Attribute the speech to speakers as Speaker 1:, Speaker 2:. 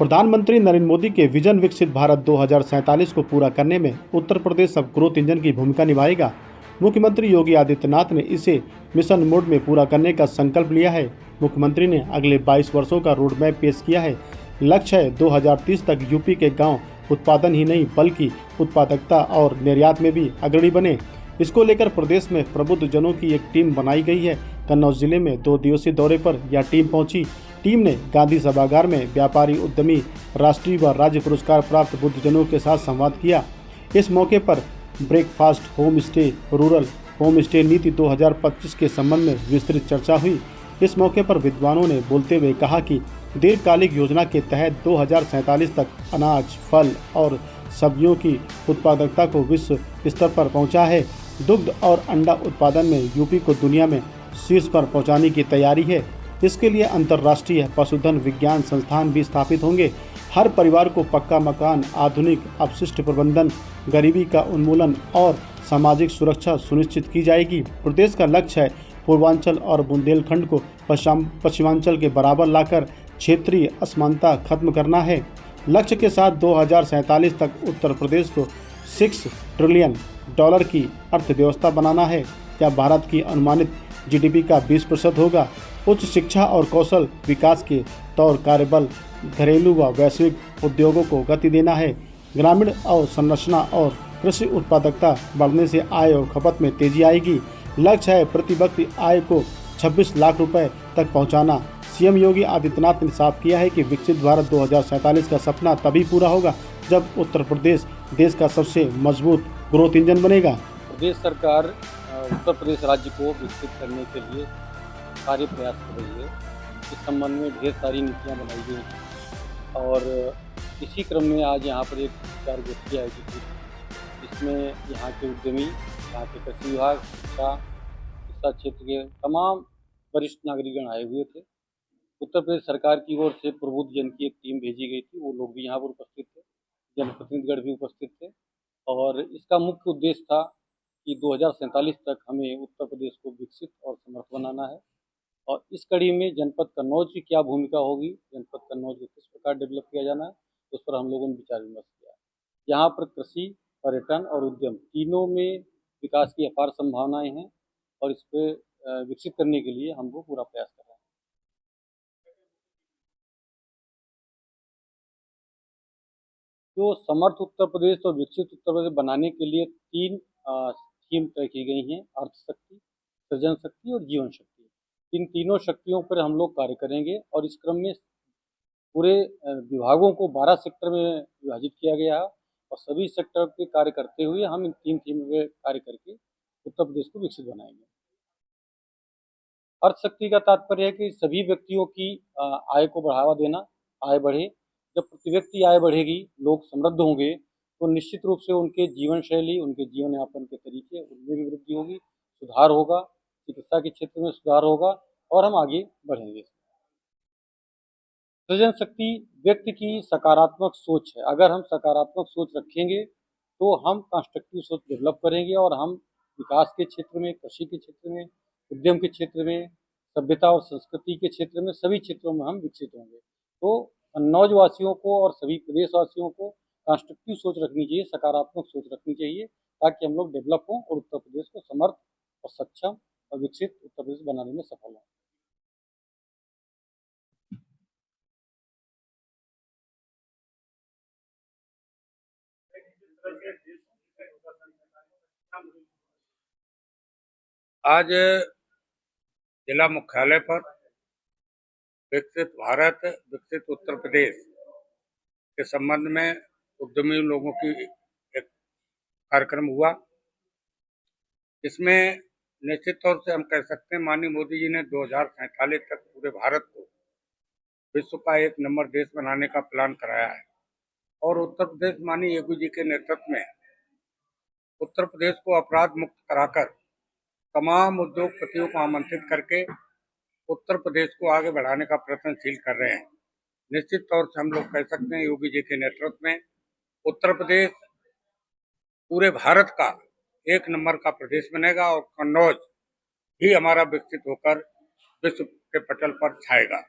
Speaker 1: प्रधानमंत्री नरेंद्र मोदी के विजन विकसित भारत 2047 को पूरा करने में उत्तर प्रदेश अब ग्रोथ इंजन की भूमिका निभाएगा। मुख्यमंत्री योगी आदित्यनाथ ने इसे मिशन मोड में पूरा करने का संकल्प लिया है। मुख्यमंत्री ने अगले 22 वर्षों का रोड मैप पेश किया है। लक्ष्य है 2030 तक यूपी के गांव उत्पादन ही नहीं बल्कि उत्पादकता और निर्यात में भी अग्रणी बने। इसको लेकर प्रदेश में प्रबुद्ध जनों की एक टीम बनाई गई है। कन्नौज जिले में 2 दिवसीय दौरे पर यह टीम पहुंची। टीम ने गांधी सभागार में व्यापारी, उद्यमी, राष्ट्रीय व राज्य पुरस्कार प्राप्त बुद्धजनों के साथ संवाद किया। इस मौके पर breakfast home stay, rural home stay नीति 2025 के संबंध में विस्तृत चर्चा हुई। इस मौके पर विद्वानों ने बोलते हुए कहा कि दीर्घकालिक योजना के तहत 2047 तक अनाज, फल और सब्जियों की उत्पादकता को विश्व स्तर पर पहुंचा है। दुग्ध और अंडा उत्पादन में यूपी को दुनिया में शीर्ष पर पहुंचाने की तैयारी है। इसके लिए अंतर्राष्ट्रीय पशुधन विज्ञान संस्थान भी स्थापित होंगे। हर परिवार को पक्का मकान, आधुनिक अपशिष्ट प्रबंधन, गरीबी का उन्मूलन और सामाजिक सुरक्षा सुनिश्चित की जाएगी। प्रदेश का लक्ष्य है पूर्वांचल और बुंदेलखंड को पश्चिमांचल के बराबर लाकर क्षेत्रीय असमानता खत्म करना है। लक्ष्य के साथ 2047 तक उत्तर प्रदेश को $6 ट्रिलियन की अर्थव्यवस्था बनाना है। यह भारत की अनुमानित जीडीपी का 20% होगा। उच्च शिक्षा और कौशल विकास के तौर कार्यबल, घरेलू व वैश्विक उद्योगों को गति देना है। ग्रामीण अवसंरचना और कृषि उत्पादकता बढ़ने से आय और खपत में तेजी आएगी। लक्ष्य है प्रति व्यक्ति आय को 26 लाख रुपए तक पहुंचाना। सीएम योगी आदित्यनाथ ने साफ किया है कि विकसित भारत 2047 का सपना तभी पूरा होगा जब उत्तर प्रदेश देश का सबसे मजबूत ग्रोथ इंजन बनेगा।
Speaker 2: प्रदेश सरकार उत्तर प्रदेश राज्य को विकसित करने के लिए सारे प्रयास कर रही है। इस संबंध में ढेर सारी नीतियाँ बनाई गई हैं और इसी क्रम में आज यहाँ पर एक विचार गोष्ठी आयोजित हुई। इसमें यहाँ के उद्यमी, यहाँ के कृषि विभाग, शिक्षा क्षेत्र के तमाम वरिष्ठ नागरिकगण आए हुए थे। उत्तर प्रदेश सरकार की ओर से प्रबुद्ध जन की एक टीम भेजी गई थी, वो लोग भी यहाँ पर उपस्थित थे, जनप्रतिनिधिगण भी उपस्थित थे और इसका मुख्य उद्देश्य था कि 2047 तक हमें उत्तर प्रदेश को विकसित और समर्थ बनाना है। और इस कड़ी में जनपद कन्नौज की क्या भूमिका होगी, जनपद कन्नौज को किस प्रकार डेवलप किया जाना है, उस पर हम लोगों ने विचार विमर्श किया। यहाँ पर कृषि, पर्यटन और उद्यम तीनों में विकास की अपार संभावनाएं हैं और इस पर विकसित करने के लिए हम लोग पूरा प्रयास कर रहे हैं। तो समर्थ उत्तर प्रदेश और विकसित उत्तर प्रदेश बनाने के लिए 3 थीम तय की गई हैं: अर्थ शक्ति, सृजन शक्ति और जीवन शक्ति। इन तीनों शक्तियों पर हम लोग कार्य करेंगे और इस क्रम में पूरे विभागों को 12 सेक्टर में विभाजित किया गया है और सभी सेक्टर पे कार्य करते हुए हम इन 3 थीम पे कार्य करके उत्तर प्रदेश को विकसित बनाएंगे। अर्थ शक्ति का तात्पर्य है कि सभी व्यक्तियों की आय को बढ़ावा देना, आय बढ़े। जब प्रति व्यक्ति आय बढ़ेगी, लोग समृद्ध होंगे, तो निश्चित रूप से उनके जीवन शैली, उनके जीवन यापन के तरीके, उनमें भी वृद्धि होगी, सुधार होगा, चिकित्सा के क्षेत्र में सुधार होगा और हम आगे बढ़ेंगे। सृजन शक्ति व्यक्ति की सकारात्मक सोच है। अगर हम सकारात्मक सोच रखेंगे तो हम कंस्ट्रक्टिव सोच डेवलप करेंगे और हम विकास के क्षेत्र में, कृषि के क्षेत्र में, उद्यम के क्षेत्र में, सभ्यता और संस्कृति के क्षेत्र में, सभी क्षेत्रों में हम विकसित होंगे। तो कन्नौज वासियों को और सभी प्रदेशवासियों को कंस्ट्रक्टिव सोच रखनी चाहिए, सकारात्मक सोच रखनी चाहिए, ताकि हम लोग डेवलप हों और उत्तर प्रदेश को समर्थ और सक्षम और विकसित उत्तर प्रदेश बनाने में सफल हों।
Speaker 3: आज जिला मुख्यालय पर विकसित भारत, विकसित उत्तर प्रदेश के संबंध में उद्यमी लोगों की एक कार्यक्रम हुआ। इसमें निश्चित तौर से हम कह सकते हैं माननीय मोदी जी ने 2047 तक पूरे भारत को विश्व का 1 नंबर देश बनाने का प्लान कराया है और उत्तर प्रदेश माननीय योगी जी के नेतृत्व में उत्तर प्रदेश को अपराध मुक्त कराकर तमाम उद्योगपतियों को आमंत्रित करके उत्तर प्रदेश को आगे बढ़ाने का प्रयत्नशील कर रहे हैं। निश्चित तौर से हम लोग कह सकते हैं योगी जी के नेतृत्व में उत्तर प्रदेश पूरे भारत का 1 नंबर का प्रदेश बनेगा और कन्नौज ही हमारा विकसित होकर विश्व के पटल पर छाएगा।